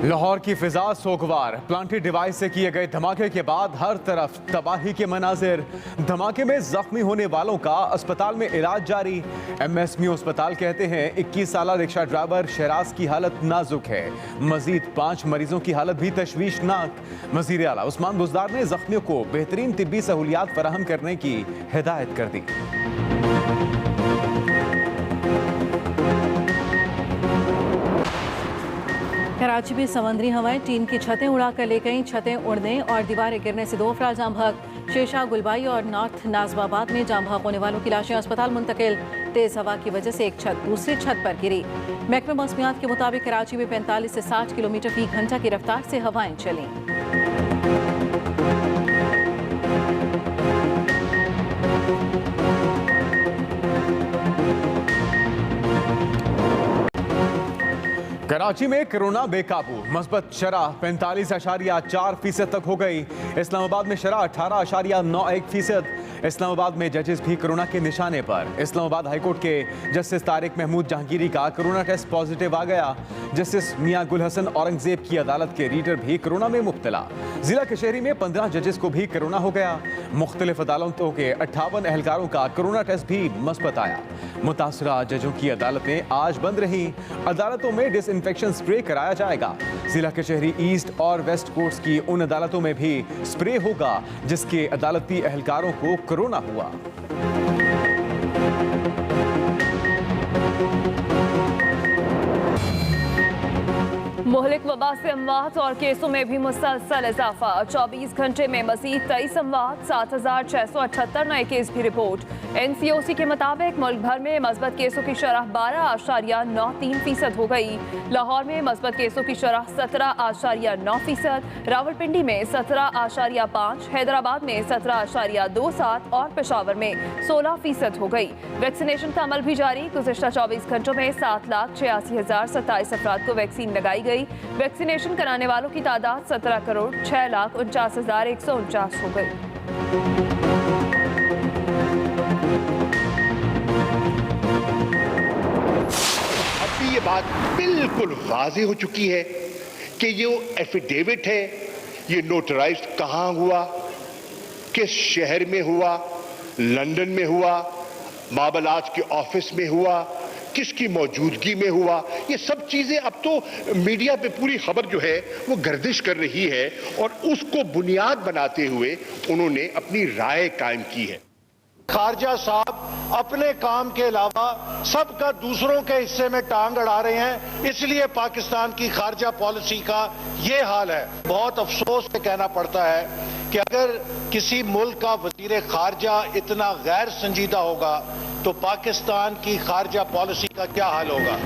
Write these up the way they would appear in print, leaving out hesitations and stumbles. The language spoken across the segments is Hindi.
लाहौर की फिजा सोगवार। प्लांटेड डिवाइस से किए गए धमाके के बाद हर तरफ तबाही के मनाजिर। धमाके में जख्मी होने वालों का अस्पताल में इलाज जारी। MSMU अस्पताल कहते हैं 21 साल रिक्शा ड्राइवर शहराज की हालत नाजुक है। मजीद 5 मरीजों की हालत भी तशवीशनाक। वज़ीर आला उस्मान बुज़दार ने जख्मियों को बेहतरीन तिब्बी सहूलियात फराहम करने की हिदायत कर दी। कराची में समुद्री हवाएं टीन की छतें उड़ाकर ले गईं। छतें उड़ने और दीवारें गिरने से 2 अफराद जाम बहक। शेरशाह गुलबाई और नॉर्थ नाजबाबाद में जाम बहक होने वालों की लाशें अस्पताल मुंतकिल। तेज हवा की वजह से एक छत दूसरी छत पर गिरी। महकमा मौसमियात के मुताबिक कराची में 45 से 60 किलोमीटर फी घंटा की रफ्तार से हवाएं चलीं। कराची में कोरोना बेकाबू। मस्बत शरह 45.4% तक हो गई। इस्लामाबाद में शरह 18.91%। इस्लामाबाद में जजेस भी कोरोना के निशाने पर। इस्लामाबाद हाईकोर्ट के जस्टिस तारिक महमूद जहांगीरी का कोरोना टेस्ट पॉजिटिव आ गया। जस्टिस मियां गुल हसन औरंगजेब की अदालत के रीडर भी कोरोना में मुब्तला। जिला कचहरी में 15 जजेस को भी कोरोना हो गया। मुख्तलिफ अदालतों के 58 एहलकारों का कोरोना टेस्ट भी मस्बत आया। मुतासरा जजों की अदालतें आज बंद रहीं। अदालतों में डिसइंफेक्शन स्प्रे कराया जाएगा। जिला कचहरी ईस्ट और वेस्ट कोर्ट्स की उन अदालतों में भी स्प्रे होगा जिसके अदालती एहलकारों को कोरोना हुआ। मुहलिक वबा से अमवात और केसों में भी मुसलसल इजाफा। 24 घंटे में मजीद 23 अमवात, 7,678 नए केस भी रिपोर्ट। NCOC के मुताबिक मुल्क भर में मस्बत केसों की शरह 12.93% हो गई। लाहौर में मस्बत केसों की शरह 17.9%, रावलपिंडी में 17.5%, हैदराबाद में 17.27% और पेशावर में 16% हो गई। वैक्सीनेशन का अमल भी जारी। गुज़िश्ता 24 घंटों में 7,86,027 अफराद को वैक्सीन लगाई गई। वैक्सीनेशन कराने वालों की तादाद 17,06,49,149 हो गई। अभी ये बात बिल्कुल वाज़ेह हो चुकी है कि ये एफिडेविट है, ये नोटराइज्ड कहाँ हुआ, किस शहर में हुआ, लंदन में हुआ, मामलात के ऑफिस में हुआ, किसकी मौजूदगी में हुआ, ये सब चीजें अब तो मीडिया पे पूरी खबर जो है वो गर्दिश कर रही है और उसको बुनियाद बनाते हुए उन्होंने अपनी राय कायम की है। खारजा साहब अपने काम के अलावा सबका दूसरों के हिस्से में टांग अड़ा रहे हैं, इसलिए पाकिस्तान की खारजा पॉलिसी का ये हाल है। बहुत अफसोस से कहना पड़ता है कि अगर किसी मुल्क का वजीर खारजा इतना गैर संजीदा होगा तो पाकिस्तान की खारजा पॉलिसी का क्या हाल होगा।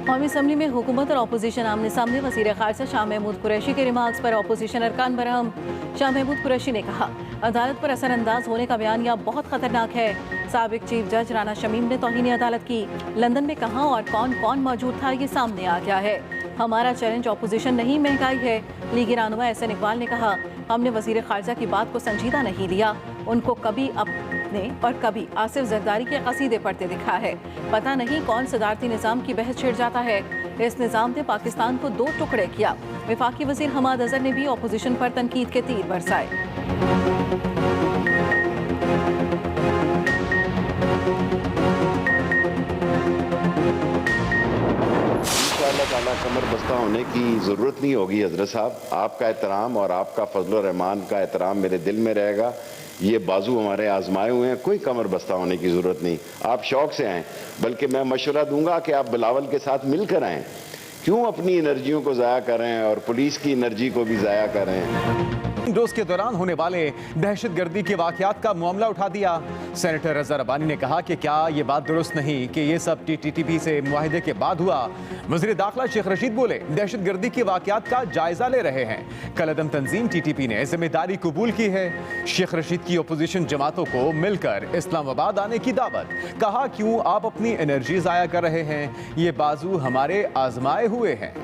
कौमी असम्बली में हुकूमत और अपोजिशन आमने सामने। वज़ीर खारजा शाह महमूद कुरैशी के रिमार्क्स पर अपोजिशन अरकान बरहम। शाह महमूद कुरैशी ने कहा, अदालत पर असरअंदाज होने का बयानिया बहुत खतरनाक है। साबिक चीफ जज राना शमीम ने तौहीन अदालत की। लंदन में कहाँ और कौन कौन मौजूद था ये सामने आ गया है। हमारा चैलेंज अपोजिशन नहीं महंगाई है। लीगी रहनुमा एहसन इकबाल ने कहा, हमने वज़ीर खारजा की बात को संजीदा नहीं लिया। उनको कभी अपने और कभी आसिफ जरदारी के कसीदे पढ़ते दिखा है। पता नहीं कौन सदारती निज़ाम की बहस छिड़ जाता है। इस निज़ाम ने पाकिस्तान को 2 टुकड़े किया। वफाकी वज़ीर हमाद अज़हर ने भी अपोजिशन पर तनकीद के तीर बरसाए। कमर बस्ता होने की ज़रूरत नहीं होगी हज़रत साहब। आपका एहतराम और आपका फजल रहमान का एहतराम मेरे दिल में रहेगा। ये बाजू हमारे आजमाए हुए हैं, कोई कमर बस्ता होने की ज़रूरत नहीं। आप शौक से आएँ, बल्कि मैं मशवरा दूंगा कि आप बिलावल के साथ मिलकर आएँ। क्यों अपनी एनर्जियों को ज़ाया कर रहे हैं और पुलिस की एनर्जी को भी ज़ाया कर रहे हैं। रोज के दौरान होने वाले दहशतगर्दी के वाकयात का मामला उठा दिया। सेनेटर रज़ा रब्बानी ने कहा कि क्या ये बात दुरुस्त नहीं कि ये सब TTP से मुआहिदे के बाद हुआ। वज़ीर दाखिला शेख रशीद बोले, दहशतगर्दी के वाकयात का जायजा ले रहे हैं। कलअदम तंजीम TTP ने जिम्मेदारी कबूल की है। शेख रशीद की अपोजिशन जमातों को मिलकर इस्लामाबाद आने की दावत। कहा, क्यों आप अपनी एनर्जी ज़ाया कर रहे हैं, ये बाजू हमारे आजमाए हुए हैं।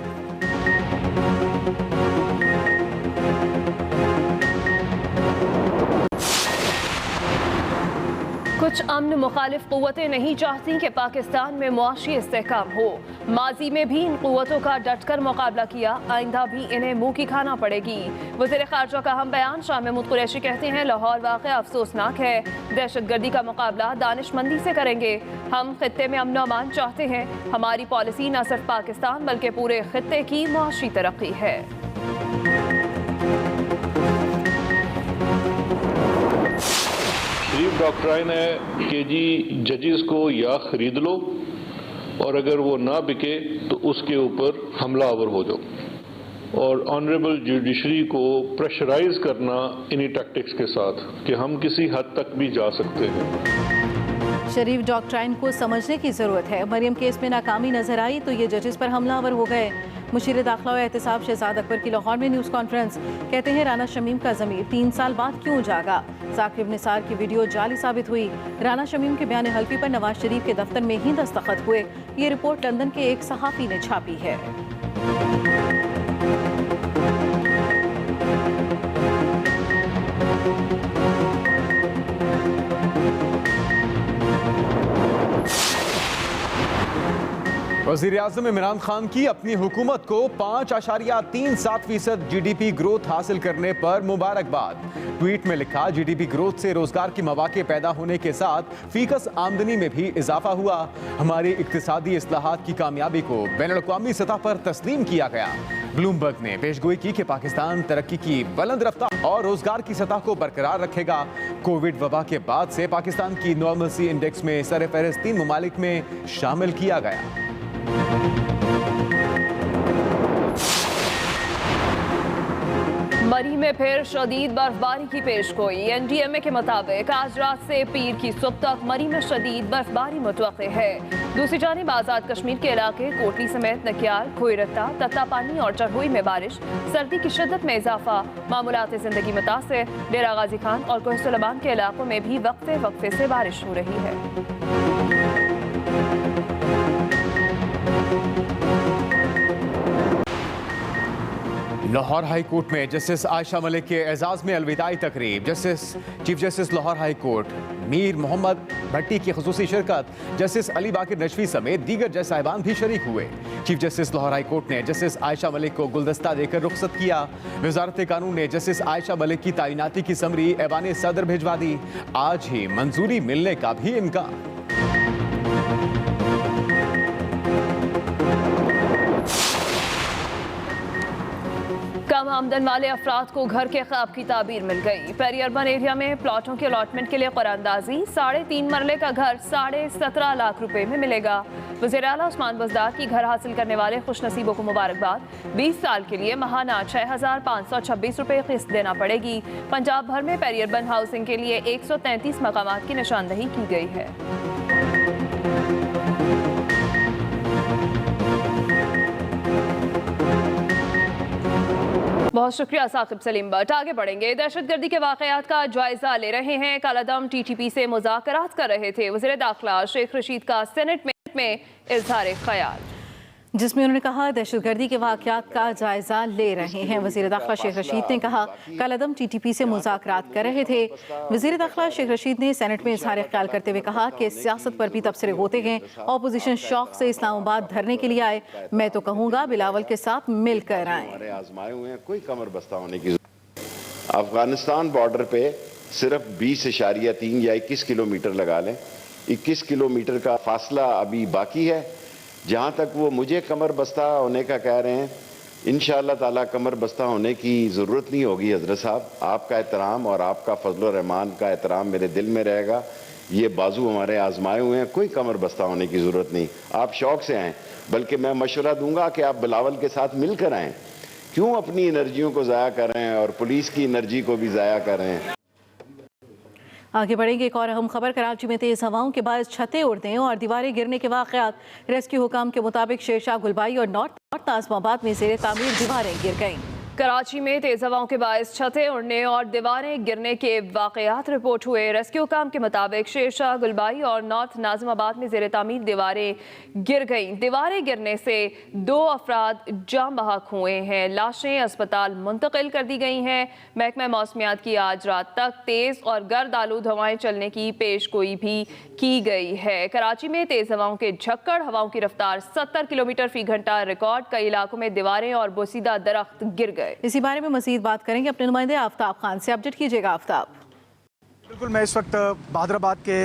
कुछ अमन मुखालिफ क़ुव्वतें नहीं चाहती कि पाकिस्तान में मुआशी इस्तेहकाम हो। माजी में भी इन क़ुव्वतों का डटकर मुकाबला किया, आइंदा भी इन्हें मुंह की खाना पड़ेगी। वज़ीर ख़ारजा का अहम बयान। शाह महमूद कुरैशी कहते हैं लाहौर वाक़या अफसोसनाक है, दहशतगर्दी का मुकाबला दानिशमंदी से करेंगे। हम खित्ते में अमन अमान चाहते हैं। हमारी पॉलिसी न सिर्फ पाकिस्तान बल्कि पूरे खित्ते की मुआशी तरक्की है। शरीफ डॉक्ट्राइन है कि जी जजेस को या खरीद लो और अगर वो ना बिके तो उसके ऊपर हमलावर हो जाओ, और ऑनरेबल जुडिशरी को प्रेशराइज करना इन्हीं टैक्टिक्स के साथ कि हम किसी हद तक भी जा सकते हैं। शरीफ डॉक्ट्राइन को समझने की ज़रूरत है। मरियम केस में नाकामी नजर आई तो ये जजेस पर हमलावर हो गए। मुशीर दाखिला और एहतसाब शहजाद अकबर की लाहौर में न्यूज़ कॉन्फ्रेंस। कहते हैं राना शमीम का ज़मीर 3 साल बाद क्यों जागा। साकिब निसार की वीडियो जाली साबित हुई। राना शमीम के बयान हल्फी पर नवाज शरीफ के दफ्तर में ही दस्तखत हुए। ये रिपोर्ट लंदन के एक सहाफ़ी ने छापी है। वज़ीर-ए-आज़म इमरान खान की अपनी हुकूमत को 5.37% GDP ग्रोथ हासिल करने पर मुबारकबाद। ट्वीट में लिखा, GDP ग्रोथ से रोजगार के मौके पैदा होने के साथ फीकस आमदनी में भी इजाफा हुआ। हमारी इक्तिसादी इस्लाहात की कामयाबी को बैनुल-अक़वामी सतह पर तस्लीम किया गया। ब्लूमबर्ग ने पेशगोई की कि पाकिस्तान तरक्की की बुलंद रफ्तार और रोजगार की सतह को बरकरार रखेगा। कोविड वबा के बाद से पाकिस्तान की नॉर्मलसी इंडेक्स में सरफहरिस्त 3 ममालिक में शामिल किया गया। मरी में फिर शदीद बर्फबारी की पेशगोई। NDMA के मुताबिक आज रात से पीर की सुबह तक मरी में शदीद बर्फबारी मुतवक्के है। दूसरी जानिब आज़ाद कश्मीर के इलाके कोटली समेत नकियार, खोईरत्ता, तत्तापानी और चरहुई में बारिश, सर्दी की शिद्दत में इजाफा, मामूलात जिंदगी मुतासिर। डेरा गाजी खान और कोहिस्तुलबान के इलाकों में भी वक्फे वक्फे से बारिश हो रही है। लाहौर हाई कोर्ट में जस्टिस आयशा मलिक के एजाज में अलविदाई तकरीब। Chief justice Lahore high court Mir Muhammad Bhatti की खुसूसी शिरकत। जस्टिस अली बाकिर नशवी समेत दीगर जज साहिबान भी शरीक हुए। Chief justice Lahore high court ने जस्टिस आयशा मलिक को गुलदस्ता देकर रुखसत किया। वजारत कानून ने जस्टिस आयशा मलिक की तैनाती की समरी ऐवान सदर भिजवा दी। आज ही मंजूरी मिलने का भी इम्कान। कम आमदन वाले अफराद को घर के ख्वाब की ताबीर मिल गई। पेरी अर्बन एरिया में प्लॉटों के अलॉटमेंट के लिए कुरानदाजी। 3.5 मरले का घर 17.5 लाख रुपए में मिलेगा। वज़ीर आला उस्मान बज़दार की घर हासिल करने वाले खुशनसीबों को मुबारकबाद। 20 साल के लिए महाना 6,526 रुपए किस्त देना पड़ेगी। पंजाब भर में पेरी अर्बन हाउसिंग के लिए 133 मकामात की निशानदही की गई है। बहुत शुक्रिया साकिब सलीम भट्ट। आगे बढ़ेंगे। दहशतगर्दी के वाकयात का जायजा ले रहे हैं। कालादम TTP से मुज़ाकरात कर रहे थे। वज़ीर दाखिला शेख रशीद का सेनेट में इज़हार ख्याल, जिसमें उन्होंने कहा दहशतगर्दी के वाकयात का जायजा ले रहे हैं। वज़ीर दाखिला शेख रशीद ने कहा कालादम TTP से मुज़ाकरात कर रहे थे। वज़ीर दाखिला शेख रशीद ने सेनेट में इज़हार ख्याल करते हुए कहा कि सियासत पर भी तबसरे होते हैं। ऑपोजिशन शौक से इस्लामाबाद धरने के लिए आए। मैं तो कहूँगा बिलावल के साथ मिलकर आए। आजमाए हुए हैं, कोई कमर बस्ता होने की। अफगानिस्तान बॉर्डर पे सिर्फ 20.3 या 21 किलोमीटर लगा लें, 21 किलोमीटर का फासला अभी बाकी है। जहाँ तक वो मुझे कमर बस्ता होने का कह रहे हैं, इंशाअल्लाह ताला कमर बस्ता होने की ज़रूरत नहीं होगी। हज़रत साहब, आपका एहतराम और आपका फजल रहमान का एहतराम मेरे दिल में रहेगा। ये बाजू हमारे आजमाए हुए हैं, कोई कमर बस्ता होने की ज़रूरत नहीं। आप शौक़ से आएँ, बल्कि मैं मशवरा दूंगा कि आप बिलावल के साथ मिलकर आएँ। क्यों अपनी एनर्जियों को ज़ाया कर रहे हैं और पुलिस की एनर्जी को भी ज़ाया कर रहे हैं। आगे बढ़ेंगे। एक और अहम खबर, कराची में तेज हवाओं के बाद छतें उड़ने और दीवारें गिरने के वाकयात। रेस्क्यू हुकाम के मुताबिक शेरशाह, गुलबाई और नॉर्थ आजमाबाद में ज़ेरे तामीर दीवारें गिर गईं। कराची में तेज हवाओं के बायस छतें उड़ने और दीवारें गिरने के वाकयात रिपोर्ट हुए। रेस्क्यू काम के मुताबिक शेरशाह, गुलबाई और नॉर्थ नाजिमाबाद में जेर तामीर दीवारें गिर गईं। दीवारें गिरने से 2 अफराद जाम बहक हुए हैं। लाशें अस्पताल मुंतकिल कर दी गई हैं। महकमा मौसमियात की आज रात तक तेज और गर्द आलूद हवाएं चलने की पेशगोई भी की गई है। कराची में तेज हवाओं के झक्कड़, हवाओं की रफ्तार 70 किलोमीटर फी घंटा रिकॉर्ड। कई इलाकों में दीवारें और बोसीदा दरख्त गिर गए। इसी बारे में मजीद बात करेंगे अपने नुमाइंदे आफ्ताब खान से। अपडेट कीजिएगा आफ्ताब। बिल्कुल, मैं इस वक्त बहादुराबाद के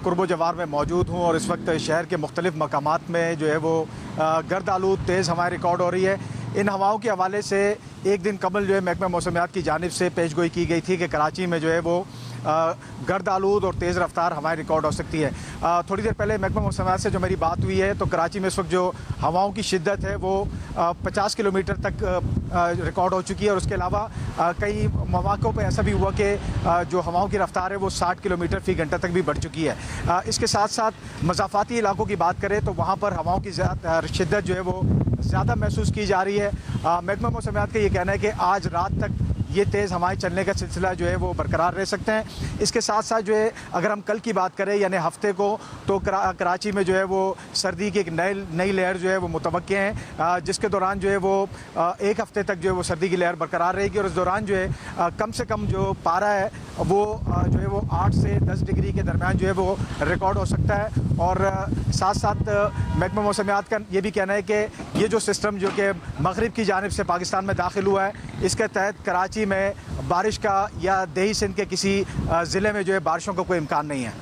कुर्बो जवार में मौजूद हूँ और इस वक्त शहर के मुख्तलिफ मकामात में जो है वो गर्द आलूद तेज़ हवाएं रिकॉर्ड हो रही है। इन हवाओं के हवाले से एक दिन कबल जो है महकमा मौसमियात की जानिब से पेशगोई की गई थी कि कराची में जो है वो गर्द आलूद और तेज़ रफ्तार हवाएं रिकॉर्ड हो सकती है। थोड़ी देर पहले महकमा मौसमियात से जो मेरी बात हुई है तो कराची में इस वक्त जो हवाओं की शिद्दत है वो 50 किलोमीटर तक रिकॉर्ड हो चुकी है और उसके अलावा कई मौक़ों पर ऐसा भी हुआ कि जो हवाओं की रफ्तार है वो 60 किलोमीटर फी घंटा तक भी बढ़ चुकी है। इसके साथ साथ मज़ाफ़ाती इलाकों की बात करें तो वहाँ पर हवाओं की शिद्दत जो है वो ज़्यादा महसूस की जा रही है। महकमा मौसमियात का ये कहना है कि आज रात तक ये तेज़ हवाएं चलने का सिलसिला जो है वो बरकरार रह सकते हैं। इसके साथ साथ जो है अगर हम कल की बात करें यानी हफ्ते को तो कराची में जो है वो सर्दी की एक नई लहर जो है वो मुतवक्के हैं, जिसके दौरान जो है वो एक हफ्ते तक जो है वो सर्दी की लहर बरकरार रहेगी और इस दौरान जो है कम से कम जो पारा है वो जो है वो 8 से 10 डिग्री के दरमियान जो है वो रिकॉर्ड हो सकता है। और साथ साथ महकमा मौसमियात का ये भी कहना है कि ये जो सिस्टम जो कि मगरिब की जानिब से पाकिस्तान में दाखिल हुआ है इसके तहत कराची में बारिश का या दही सिंध के किसी ज़िले में जो है बारिशों का कोई इम्कान नहीं है।